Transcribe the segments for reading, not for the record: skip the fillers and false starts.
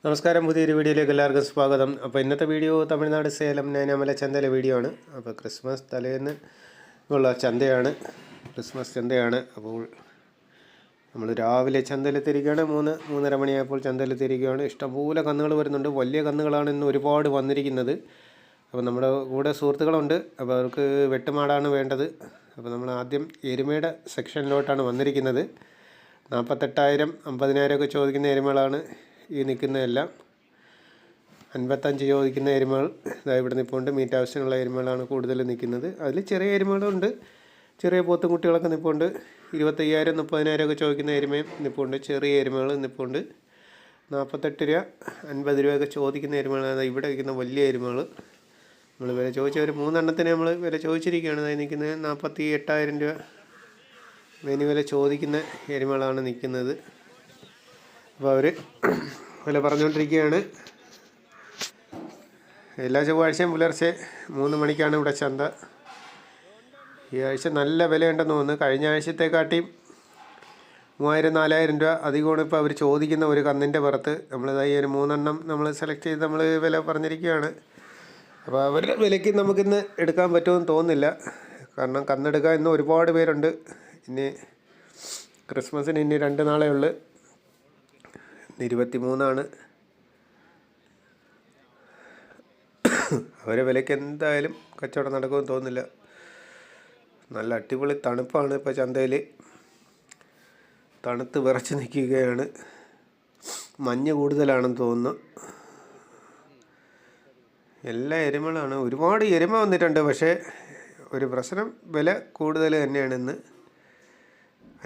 നമസ്കാരം, പുതിയൊരു വീഡിയോയിലേക്ക് എല്ലാവർക്കും സ്വാഗതം. അപ്പോൾ ഇന്നത്തെ വീഡിയോ തമിഴ്നാട് സേലം നൈനാമല ചന്തയിലെ വീഡിയോ ആണ്. അപ്പോൾ ക്രിസ്മസ് തലേന്ന് ഉള്ള ചന്തയാണ്, ക്രിസ്മസ് ചന്തയാണ്. അപ്പോൾ നമ്മൾ രാവിലെ ചന്തയിലെത്തിയിരിക്കുകയാണ്. 3-3:30 മണിയായപ്പോൾ ചന്തയിലെത്തിയിരിക്കുകയാണ്. ഇഷ്ടംപോലെ കന്നുകൾ വരുന്നുണ്ട്. വലിയ കന്നുകളാണ് ഇന്ന് ഒരുപാട് വന്നിരിക്കുന്നത്. അപ്പോൾ നമ്മുടെ കൂടെ സുഹൃത്തുക്കളുണ്ട്. അപ്പോൾ അവർക്ക് വെട്ടുമാടാണ് വേണ്ടത്. അപ്പോൾ നമ്മൾ ആദ്യം എരുമയുടെ സെക്ഷനിലോട്ടാണ് വന്നിരിക്കുന്നത്. 48,000 50,000 ഒക്കെ ചോദിക്കുന്ന എരുമകളാണ് ഈ നിൽക്കുന്നതെല്ലാം. 55 ചോദിക്കുന്ന എരുമകൾ ഇവിടെ നിൽപ്പുണ്ട്. മീറ്റ് ആവശ്യമുള്ള എരുമകളാണ് കൂടുതൽ നിൽക്കുന്നത്. അതിൽ ചെറിയ എരുമകളുണ്ട്, ചെറിയ പോത്തും കുട്ടികളൊക്കെ നിൽപ്പുണ്ട്. 25,000 30,000 ഒക്കെ ചോദിക്കുന്ന എരുമയും നിൽപ്പുണ്ട്. ചെറിയ എരുമകൾ നിൽപ്പുണ്ട്. 48 രൂപ 50 രൂപയൊക്കെ ചോദിക്കുന്ന എരുമകളാണ് ഇവിടെ നിൽക്കുന്ന വലിയ എരുമകൾ. നമ്മൾ വില ചോദിച്ച ഒരു 3 എണ്ണത്തിന് നമ്മൾ വില ചോദിച്ചിരിക്കുകയാണ്. അതായത് നിൽക്കുന്നത് 48,000 രൂപ മെനു വില ചോദിക്കുന്ന എരുമകളാണ് നിൽക്കുന്നത്. അപ്പോൾ അവർ വില പറഞ്ഞുകൊണ്ടിരിക്കുകയാണ്. എല്ലാ ചൊവ്വാഴ്ചയും പുലർച്ചെ 3 മണിക്കാണ് ഇവിടെ ചന്ത. ഈ ആഴ്ച നല്ല വിലയുണ്ടെന്ന് തോന്നുന്നു. കഴിഞ്ഞ ആഴ്ചത്തെക്കാട്ടിയും 3,000-4,000 രൂപ അധികമാണ് ഇപ്പോൾ അവർ ചോദിക്കുന്ന ഒരു കന്നിൻ്റെ പുറത്ത്. നമ്മളിതായി ഒരു 3 എണ്ണം നമ്മൾ സെലക്ട് ചെയ്ത് നമ്മൾ വില പറഞ്ഞിരിക്കുകയാണ്. അപ്പോൾ അവരുടെ വിലയ്ക്ക് നമുക്കിന്ന് എടുക്കാൻ പറ്റുമെന്ന് തോന്നുന്നില്ല. കാരണം കന്നെടുക്കാൻ ഇന്ന് ഒരുപാട് പേരുണ്ട്. ഇനി ക്രിസ്മസിന് ഇനി 2 നാളേ ഉള്ളൂ. 23 അവരെ വിലയ്ക്ക് എന്തായാലും കച്ചവടം നടക്കുമെന്ന് തോന്നുന്നില്ല. നല്ല അടിപൊളി തണുപ്പാണ് ഇപ്പോൾ ചന്തയിൽ. തണുത്ത് വിറച്ച് നിൽക്കുകയാണ്. മഞ്ഞ് കൂടുതലാണെന്ന് തോന്നുന്നു. എല്ലാ എരുമകളാണ്, ഒരുപാട് എരുമ വന്നിട്ടുണ്ട്. പക്ഷേ ഒരു പ്രശ്നം, വില കൂടുതൽ തന്നെയാണ് ഇന്ന്.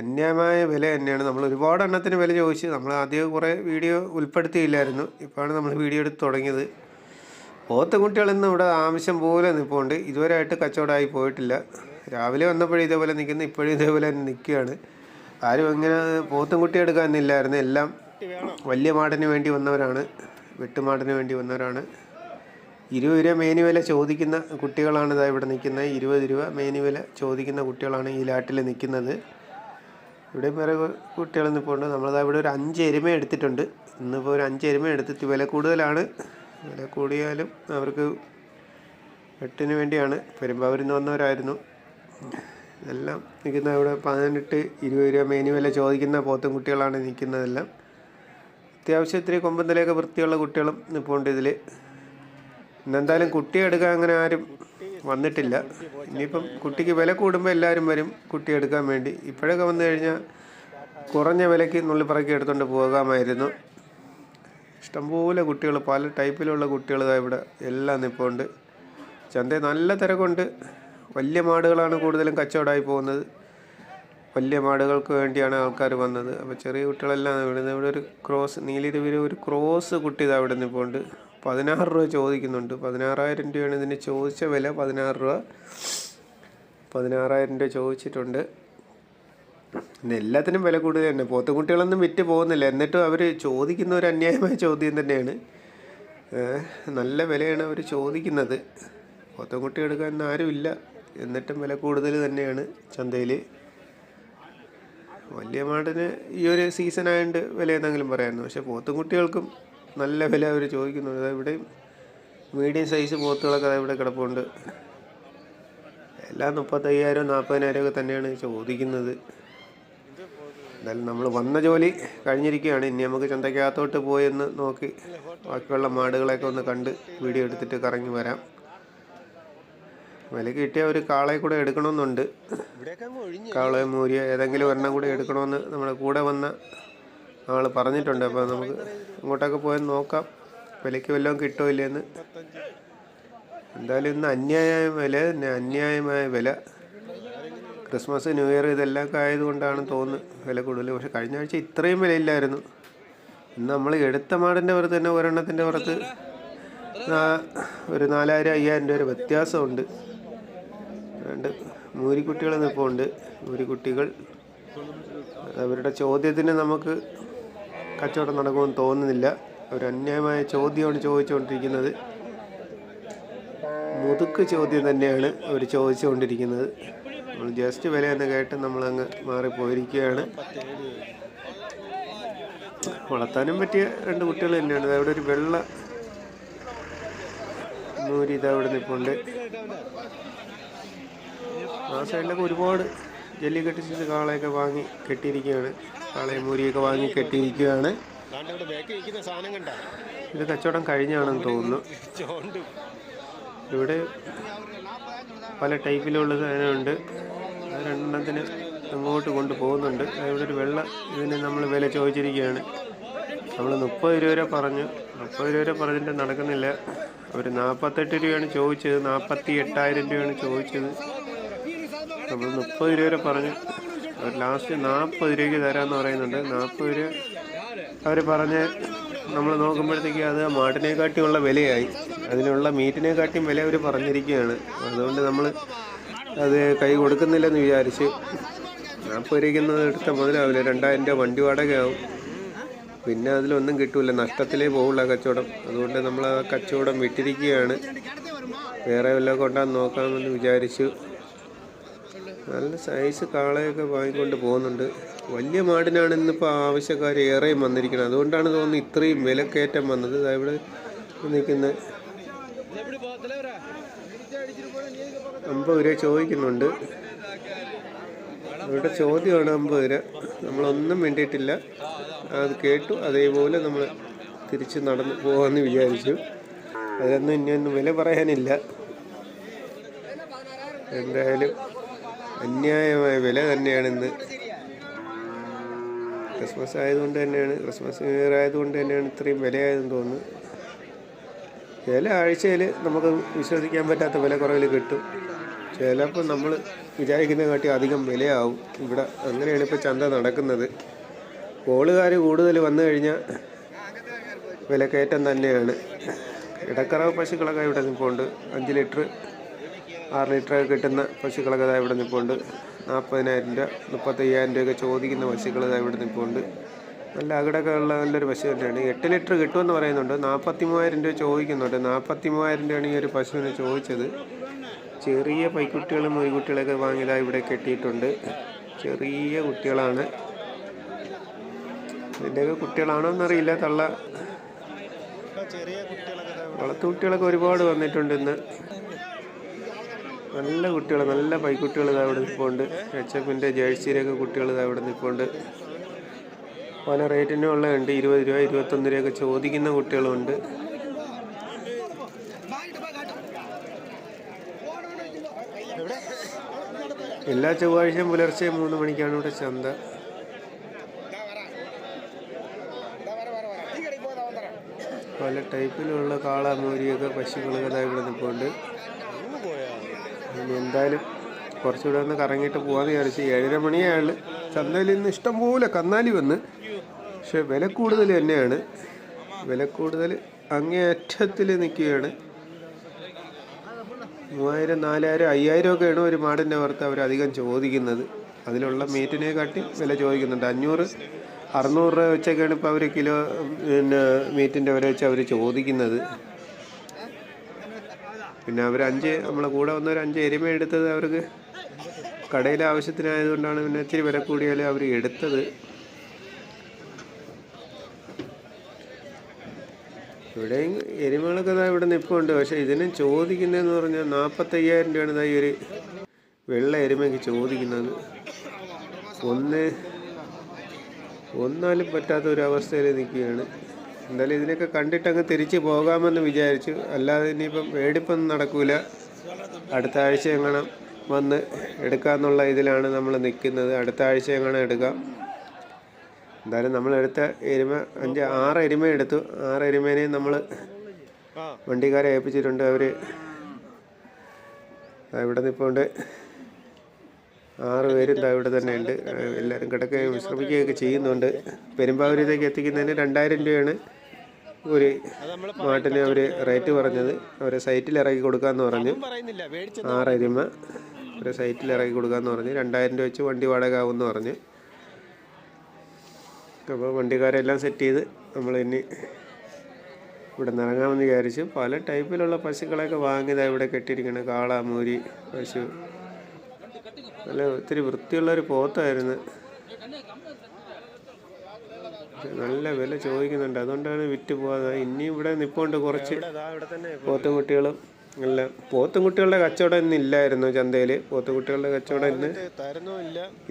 അന്യായമായ വില തന്നെയാണ്. നമ്മൾ ഒരുപാട് എണ്ണത്തിന് വില ചോദിച്ച് നമ്മൾ ആദ്യം കുറേ വീഡിയോ ഉൾപ്പെടുത്തിയില്ലായിരുന്നു. ഇപ്പോഴാണ് നമ്മൾ വീഡിയോ എടുത്ത് തുടങ്ങിയത്. പോത്തുകുട്ടികളിന്ന് ഇവിടെ ആവശ്യം പോലെ നിൽപ്പുണ്ട്. ഇതുവരെ ആയിട്ട് കച്ചവടമായി പോയിട്ടില്ല. രാവിലെ വന്നപ്പോഴും ഇതേപോലെ നിൽക്കുന്നു, ഇപ്പോഴും ഇതേപോലെ തന്നെ നിൽക്കുകയാണ്. ആരും ഇങ്ങനെ പോത്തുംകുട്ടി എടുക്കാനില്ലായിരുന്നു. എല്ലാം വലിയ മാടിന് വേണ്ടി വന്നവരാണ്, വെട്ടുമാടിന് വേണ്ടി വന്നവരാണ്. 20 രൂപ മേനി വില ചോദിക്കുന്ന കുട്ടികളാണ് ഇതാ ഇവിടെ നിൽക്കുന്നത്. 20 രൂപ മേനി വില ചോദിക്കുന്ന കുട്ടികളാണ് ഈ ലാട്ടിൽ നിൽക്കുന്നത്. ഇവിടെ വേറെ കുട്ടികൾ നിൽപ്പുണ്ട്. നമ്മളിതാ ഇവിടെ ഒരു 5 എരുമ എടുത്തിട്ടുണ്ട്. ഇന്നിപ്പോൾ ഒരു 5 എരുമ എടുത്തിട്ട് വില കൂടുതലാണ്. വില കൂടിയാലും അവർക്ക് വെട്ടിന് വേണ്ടിയാണ്. പെരുമ്പാവൂരിൽ നിന്ന് വന്നവരായിരുന്നു. ഇതെല്ലാം നിൽക്കുന്ന ഇവിടെ 18-20 രൂപ മേനി വില ചോദിക്കുന്ന പോത്തും കുട്ടികളാണ് നിൽക്കുന്നതെല്ലാം. അത്യാവശ്യം ഇത്തിരി കൊമ്പന്തലയൊക്കെ വൃത്തിയുള്ള കുട്ടികളും നിൽപ്പുണ്ട് ഇതിൽ. ഇന്നെന്തായാലും കുട്ടിയെ എടുക്കാൻ അങ്ങനെ ആരും വന്നിട്ടില്ല. ഇനിയിപ്പം കുട്ടിക്ക് വില കൂടുമ്പോൾ എല്ലാവരും വരും കുട്ടി എടുക്കാൻ വേണ്ടി. ഇപ്പോഴൊക്കെ വന്നു കഴിഞ്ഞാൽ കുറഞ്ഞ വിലയ്ക്ക് നുള്ളിപ്പറക്കി എടുത്തുകൊണ്ട് പോകാമായിരുന്നു. ഇഷ്ടംപോലെ കുട്ടികൾ, പല ടൈപ്പിലുള്ള കുട്ടികൾ ഇവിടെ എല്ലാം നിൽപ്പുണ്ട്. ചന്തയിൽ നല്ല തിരക്കുണ്ട്. വലിയ മാടുകളാണ് കൂടുതലും കച്ചവടമായി പോകുന്നത്. വലിയ മാടുകൾക്ക് വേണ്ടിയാണ് ആൾക്കാർ വന്നത്. അപ്പോൾ ചെറിയ കുട്ടികളെല്ലാം ഇവിടെ ഒരു ക്രോസ്, നീലിരുവിൽ ഒരു ക്രോസ് കുട്ടി ഇതാ ഇവിടെ നിൽപ്പുണ്ട്. 16 രൂപ ചോദിക്കുന്നുണ്ട്. 16,000 രൂപയാണ് ഇതിന് ചോദിച്ച വില. 16 രൂപ 16,000 രൂപ ചോദിച്ചിട്ടുണ്ട്. പിന്നെ എല്ലാത്തിനും വില കൂടുതൽ തന്നെ. പോത്തുകുട്ടികളൊന്നും വിറ്റ് പോകുന്നില്ല. എന്നിട്ടും അവർ ചോദിക്കുന്ന ഒരു അന്യായമായ ചോദ്യം തന്നെയാണ്. നല്ല വിലയാണ് അവർ ചോദിക്കുന്നത്. പോത്തുകുട്ടി എടുക്കാൻ ആരുമില്ല, എന്നിട്ടും വില കൂടുതൽ തന്നെയാണ് ചന്തയിൽ. വലിയ മാടിന് ഈ ഒരു സീസണായതുകൊണ്ട് വില എന്തെങ്കിലും പറയാമായിരുന്നു. പക്ഷേ പോത്തുകുട്ടികൾക്കും നല്ല വില അവർ ചോദിക്കുന്നുണ്ട്. ഇവിടെയും മീഡിയം സൈസ് പോത്തുകളൊക്കെ ഇവിടെ കിടപ്പുണ്ട്. എല്ലാം 35,000-40,000 ഒക്കെ തന്നെയാണ് ചോദിക്കുന്നത്. എന്തായാലും നമ്മൾ വന്ന ജോലി കഴിഞ്ഞിരിക്കുകയാണ്. ഇനി നമുക്ക് ചന്തയ്ക്കകത്തോട്ട് പോയെന്ന് നോക്കി ബാക്കിയുള്ള മാടുകളെയൊക്കെ ഒന്ന് കണ്ട് വീഡിയോ എടുത്തിട്ട് കറങ്ങി വരാം. വില കിട്ടിയ ഒരു കാളയെ കൂടെ എടുക്കണമെന്നുണ്ട്. കാളയെ മൂരിയ ഏതെങ്കിലും ഒരെണ്ണം കൂടെ എടുക്കണമെന്ന് നമ്മുടെ കൂടെ വന്ന ആൾ പറഞ്ഞിട്ടുണ്ട്. അപ്പോൾ നമുക്ക് അങ്ങോട്ടൊക്കെ പോയി നോക്കാം വിലയ്ക്ക് വല്ലതും കിട്ടുമോ ഇല്ലയെന്ന്. എന്തായാലും ഇന്ന് അന്യായമായ വില. ക്രിസ്മസ്, ന്യൂ ഇയർ ഇതെല്ലാം ആയതുകൊണ്ടാണ് തോന്നുന്നു വില കൂടുതൽ. പക്ഷെ കഴിഞ്ഞ ആഴ്ച ഇത്രയും വിലയില്ലായിരുന്നു. ഇന്ന് നമ്മൾ എടുത്ത മാടിൻ്റെ പുറത്ത് തന്നെ ഒരെണ്ണത്തിൻ്റെ പുറത്ത് ഒരു 4,000-5,000 രൂപ വ്യത്യാസമുണ്ട്. രണ്ട് മൂരിക്കുട്ടികൾ നിൽപ്പുണ്ട്. മൂരിക്കുട്ടികൾ അവരുടെ ചോദ്യത്തിന് നമുക്ക് കച്ചവടം നടക്കുമെന്ന് തോന്നുന്നില്ല. ഒരു അന്യായമായ ചോദ്യമാണ് ചോദിച്ചുകൊണ്ടിരിക്കുന്നത്. മുതുക്ക് ചോദ്യം തന്നെയാണ് അവർ ചോദിച്ചുകൊണ്ടിരിക്കുന്നത്. നമ്മൾ ജസ്റ്റ് വിലയെന്ന് കേട്ട് നമ്മളങ്ങ് മാറിപ്പോയിരിക്കുകയാണ്. വളർത്താനും പറ്റിയ 2 കുട്ടികൾ തന്നെയാണ്. അവിടെ ഒരു വെള്ള മൂരി ഇതവിടെ നിൽപ്പുണ്ട്. ആ സൈഡിലൊക്കെ ഒരുപാട് ജല്ലിക്കെട്ട് കാളയൊക്കെ വാങ്ങി കെട്ടിയിരിക്കുകയാണ്. കാളയും മൂരിയൊക്കെ വാങ്ങി കെട്ടിയിരിക്കുകയാണ്. ഇത് കച്ചവടം കഴിഞ്ഞാണെന്ന് തോന്നുന്നു. ഇവിടെ പല ടൈപ്പിലുള്ള സാധനമുണ്ട്. അത് 2 അങ്ങോട്ട് കൊണ്ടുപോകുന്നുണ്ട്. ഇവിടെ ഒരു വെള്ള ഇതിന് നമ്മൾ വില ചോദിച്ചിരിക്കുകയാണ്. നമ്മൾ 30 രൂപ വരെ പറഞ്ഞു. 30 രൂപ വരെ പറഞ്ഞിട്ട് നടക്കുന്നില്ല. അവർ 48 രൂപയാണ് ചോദിച്ചത്. 48,000 രൂപയാണ് ചോദിച്ചത്. നമ്മൾ 30 രൂപ വരെ പറഞ്ഞു. അവർ ലാസ്റ്റ് 40 രൂപയ്ക്ക് തരാമെന്ന് പറയുന്നുണ്ട്. 40 രൂപ അവർ പറഞ്ഞ് നമ്മൾ നോക്കുമ്പോഴത്തേക്ക് അത് മാട്ടിനെക്കാട്ടിയുള്ള വിലയായി. അതിനുള്ള മീറ്റിനെക്കാട്ടിയും വില അവർ പറഞ്ഞിരിക്കുകയാണ്. അതുകൊണ്ട് നമ്മൾ അത് കൈ കൊടുക്കുന്നില്ലെന്ന് വിചാരിച്ച് 40 രൂപയ്ക്കൊന്നും എടുത്ത മുതലാവില്ല. 2,000 രൂപ വണ്ടി വാടകയാവും. പിന്നെ അതിലൊന്നും കിട്ടൂല. നഷ്ടത്തിലേ പോവുള്ള കച്ചവടം. അതുകൊണ്ട് നമ്മൾ ആ കച്ചവടം വിട്ടിരിക്കുകയാണ്. വേറെ വല്ലതും കൊണ്ടാന്ന് നോക്കാമെന്ന് വിചാരിച്ചു. നല്ല സൈസ് കാളയൊക്കെ വാങ്ങിക്കൊണ്ട് പോകുന്നുണ്ട്. വലിയ മാടിനാണ് ഇന്നിപ്പോൾ ആവശ്യക്കാർ ഏറെയും വന്നിരിക്കുന്നത്. അതുകൊണ്ടാണ് തോന്നുന്നു ഇത്രയും വിലക്കയറ്റം വന്നത്. ഇവിടെ നിൽക്കുന്ന 50 രൂപ ചോദിക്കുന്നുണ്ട്. അവരുടെ ചോദ്യമാണ് 50 രൂപ. നമ്മളൊന്നും വേണ്ടിയിട്ടില്ല. അത് കേട്ടു. അതേപോലെ നമ്മൾ തിരിച്ച് നടന്ന് പോകാമെന്ന് വിചാരിച്ചു. അതിലൊന്നും ഇനിയൊന്നും വില പറയാനില്ല. എന്തായാലും അന്യായമായ വില തന്നെയാണ് ഇന്ന്. ക്രിസ്മസ് ആയതുകൊണ്ട് തന്നെയാണ്, ക്രിസ്മസ് ന്യൂ ഇയർ ആയതുകൊണ്ട് തന്നെയാണ് ഇത്രയും വിലയായതെന്ന് തോന്നുന്നു. ചില ആഴ്ചയിൽ നമുക്ക് വിശ്വസിക്കാൻ പറ്റാത്ത വില കുറവിൽ കിട്ടും. ചിലപ്പോൾ നമ്മൾ വിചാരിക്കുന്നതിനെക്കാട്ടി അധികം വിലയാവും. ഇവിടെ അങ്ങനെയാണ് ഇപ്പോൾ ചന്ത നടക്കുന്നത്. കോളുകാർ കൂടുതൽ വന്നു കഴിഞ്ഞാൽ വിലക്കയറ്റം തന്നെയാണ്. ഇടക്കറവ് പശുക്കളൊക്കെ ഇവിടെ നിൽപ്പുണ്ട്. 5 ലിറ്റർ 6 ലിറ്ററൊക്കെ കിട്ടുന്ന പശുക്കളൊക്കെ ഇവിടെ നിൽപ്പുണ്ട്. 40,000 രൂപ 35,000 രൂപയൊക്കെ ചോദിക്കുന്ന പശുക്കൾ ഇവിടെ നിൽപ്പുണ്ട്. നല്ല അകിടൊക്കെ ഉള്ള നല്ലൊരു പശു തന്നെയാണ്. 8 ലിറ്റർ കിട്ടുമെന്ന് പറയുന്നുണ്ട്. 43,000 രൂപ ചോദിക്കുന്നുണ്ട്. 43,000 രൂപയാണ് ഈ ഒരു പശുവിനെ ചോദിച്ചത്. ചെറിയ പൈക്കുട്ടികളും മൊയ്ക്കുട്ടികളൊക്കെ വാങ്ങിയതായി ഇവിടെ കെട്ടിയിട്ടുണ്ട്. ചെറിയ കുട്ടികളാണ്. ഇതിൻ്റെയൊക്കെ കുട്ടികളാണോ എന്നറിയില്ല. വളർത്തു കുട്ടികളൊക്കെ ഒരുപാട് വന്നിട്ടുണ്ട് ഇന്ന്. നല്ല കുട്ടികൾ, നല്ല പൈക്കുട്ടികൾ അവിടെ നിൽപ്പുണ്ട്. HFൻ്റെ ജേഴ്സിയിലൊക്കെ കുട്ടികൾ അവിടെ നിൽപ്പുണ്ട്. പല റേറ്റിനും ഉള്ളതുണ്ട്. 20 രൂപ 21 രൂപയൊക്കെ ചോദിക്കുന്ന കുട്ടികളുണ്ട്. എല്ലാ ചൊവ്വാഴ്ചയും പുലർച്ചെ 3 മണിക്കാണ് ഇവിടെ ചന്ത. പല ടൈപ്പിലുള്ള കാള മൂരിയൊക്കെ പശുക്കളൊക്കെ ഇവിടെ നിൽപ്പുണ്ട്. എന്തായാലും കുറച്ചുകൂടെ ഒന്ന് കറങ്ങിയിട്ട് പോകാമെന്ന് വിചാരിച്ച്. 7:30 മണിയായാൽ ചന്തയിൽ നിന്ന് ഇഷ്ടംപോലെ കന്നാലി വന്ന്. പക്ഷെ വില കൂടുതൽ തന്നെയാണ്. വില കൂടുതൽ അങ്ങേയറ്റത്തിൽ നിൽക്കുകയാണ്. 3,000 4,000 5,000 ഒക്കെയാണ് ഒരു മാടിൻ്റെ പുറത്ത് അവരധികം ചോദിക്കുന്നത്. അതിലുള്ള മീറ്റിനെക്കാട്ടി വില ചോദിക്കുന്നുണ്ട്. 500 600 രൂപ വെച്ചൊക്കെയാണ് ഇപ്പോൾ അവർ കിലോ മീറ്റിൻ്റെ വില വെച്ച് അവർ ചോദിക്കുന്നത്. പിന്നെ അവർ നമ്മളെ കൂടെ വന്നൊരു 5 എരുമ എടുത്തത് അവർക്ക് കടയിലെ ആവശ്യത്തിനായതുകൊണ്ടാണ്. പിന്നെ ഇച്ചിരി വില കൂടിയാലും അവർ എടുത്തത്. ഇവിടെയും എരുമകളൊക്കെ ഇവിടെ നിൽപ്പുണ്ട്. പക്ഷേ ഇതിനും ചോദിക്കുന്നതെന്ന് പറഞ്ഞാൽ 45,000 രൂപയാണ് ഈ ഒരു വെള്ള എരുമയ്ക്ക് ചോദിക്കുന്നത്. ഒന്നാലും പറ്റാത്ത ഒരു അവസ്ഥയിൽ നിൽക്കുകയാണ്. എന്തായാലും ഇതിനൊക്കെ കണ്ടിട്ട് അങ്ങ് തിരിച്ച് പോകാമെന്ന് വിചാരിച്ചു. അല്ലാതെ ഇനിയിപ്പം മേടിപ്പൊന്നും നടക്കൂല. അടുത്ത ആഴ്ച എങ്ങനെ വന്ന് എടുക്കാമെന്നുള്ള ഇതിലാണ് നമ്മൾ നിൽക്കുന്നത്. അടുത്ത ആഴ്ച എങ്ങനെ എടുക്കാം. എന്തായാലും നമ്മളെടുത്ത എരുമ 6 എരുമ എടുത്തു. 6 എരുമേനെയും നമ്മൾ വണ്ടിക്കാരെ ഏൽപ്പിച്ചിട്ടുണ്ട്. അവർ ഇവിടെ നിൽപ്പുണ്ട്. 6 പേരും ഇവിടെ തന്നെ ഉണ്ട്. എല്ലാവരും കിടക്കുകയും വിശ്രമിക്കുകയൊക്കെ ചെയ്യുന്നുണ്ട്. പെരുമ്പാവൂരത്തേക്ക് എത്തിക്കുന്നതിന് 2,000 രൂപയാണ് ഒരു മാട്ടിന് അവർ റേറ്റ് പറഞ്ഞത്. അവരെ സൈറ്റിൽ ഇറക്കി കൊടുക്കാമെന്ന് പറഞ്ഞു. 6 എരുമ ഒരു സൈറ്റിൽ ഇറക്കി കൊടുക്കാമെന്ന് പറഞ്ഞ് 2,000 രൂപ വെച്ച് വണ്ടി വാടക ആവുമെന്ന് പറഞ്ഞ്. അപ്പോൾ വണ്ടിക്കാരെല്ലാം സെറ്റ് ചെയ്ത് നമ്മൾ ഇനി ഇവിടെ നിന്ന് ഇറങ്ങാമെന്ന് വിചാരിച്ചു. പല ടൈപ്പിലുള്ള പശുക്കളൊക്കെ വാങ്ങിയതാണ് ഇവിടെ കെട്ടിയിരിക്കുന്നത്. കാള മൂരി പശു നല്ല ഒത്തിരി വൃത്തിയുള്ളൊരു പോത്തായിരുന്നു. നല്ല വില ചോദിക്കുന്നുണ്ട്, അതുകൊണ്ടാണ് വിറ്റ് പോകാതെ. ഇനി ഇവിടെ നിൽപ്പുണ്ട് കുറച്ച് പോത്തുംകുട്ടികളും എല്ലാം. പോത്തുംകുട്ടികളുടെ കച്ചവടം ഇന്ന് ഇല്ലായിരുന്നു ചന്തയിൽ. പോത്തുംകുട്ടികളുടെ കച്ചവടം ഇന്ന്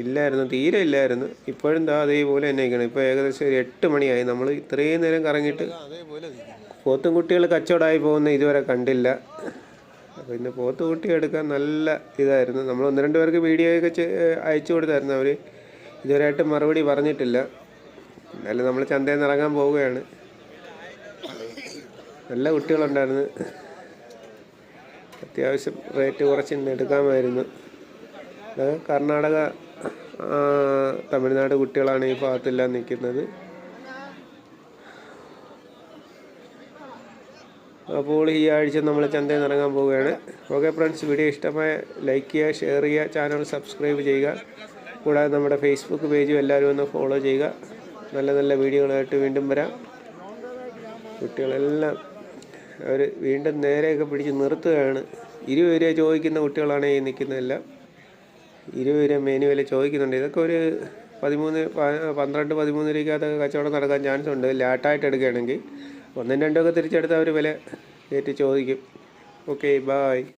ഇല്ലായിരുന്നു, തീരെ ഇല്ലായിരുന്നു. ഇപ്പോഴും അതേപോലെ തന്നെ നിൽക്കണം. ഇപ്പോൾ ഏകദേശം ഒരു 8 മണിയായി. നമ്മൾ ഇത്രയും നേരം കറങ്ങിയിട്ട് പോത്തുംകുട്ടികൾ കച്ചവടമായി പോകുന്ന ഇതുവരെ കണ്ടില്ല. അപ്പോൾ ഇന്ന് പോത്തുകുട്ടി എടുക്കാൻ നല്ല ഇതായിരുന്നു. നമ്മൾ 1-2 പേർക്ക് വീഡിയോ ഒക്കെ അയച്ചു കൊടുത്തായിരുന്നു. അവർ ഇതുവരെയായിട്ട് മറുപടി പറഞ്ഞിട്ടില്ല. എന്നാലും നമ്മൾ ചന്തയിൽ നിന്ന് ഇറങ്ങാൻ പോവുകയാണ്. നല്ല കുട്ടികളുണ്ടായിരുന്നു, അത്യാവശ്യം റേറ്റ് കുറച്ച് ഇന്ന് എടുക്കാമായിരുന്നു. കർണാടക തമിഴ്നാട് കുട്ടികളാണ് ഈ ഭാഗത്തെല്ലാം നിൽക്കുന്നത്. അപ്പോൾ ഈ ആഴ്ച നമ്മൾ ചന്തയിൽ നിന്ന് ഇറങ്ങാൻ പോവുകയാണ്. ഓക്കെ ഫ്രണ്ട്സ്, വീഡിയോ ഇഷ്ടമായ ലൈക്ക് ചെയ്യുക, ഷെയർ ചെയ്യുക, ചാനൽ സബ്സ്ക്രൈബ് ചെയ്യുക. കൂടാതെ നമ്മുടെ ഫേസ്ബുക്ക് പേജും എല്ലാവരും ഒന്ന് ഫോളോ ചെയ്യുക. നല്ല നല്ല വീഡിയോകളായിട്ട് വീണ്ടും വരാം. കുട്ടികളെല്ലാം അവർ വീണ്ടും നേരെയൊക്കെ പിടിച്ച് നിർത്തുകയാണ്. 20 രൂപ ചോദിക്കുന്ന കുട്ടികളാണ് ഈ നിൽക്കുന്നതെല്ലാം. 20 രൂപ മെനു വില ചോദിക്കുന്നുണ്ട്. ഇതൊക്കെ ഒരു 12-13 രൂപയ്ക്കകത്തൊക്കെ കച്ചവടം നടക്കാൻ ചാൻസ് ഉണ്ട്, ലാട്ടായിട്ട് എടുക്കുകയാണെങ്കിൽ. 1-2 ഒക്കെ തിരിച്ചെടുത്ത് അവർ വില കയറ്റി ചോദിക്കും. Okay, bye.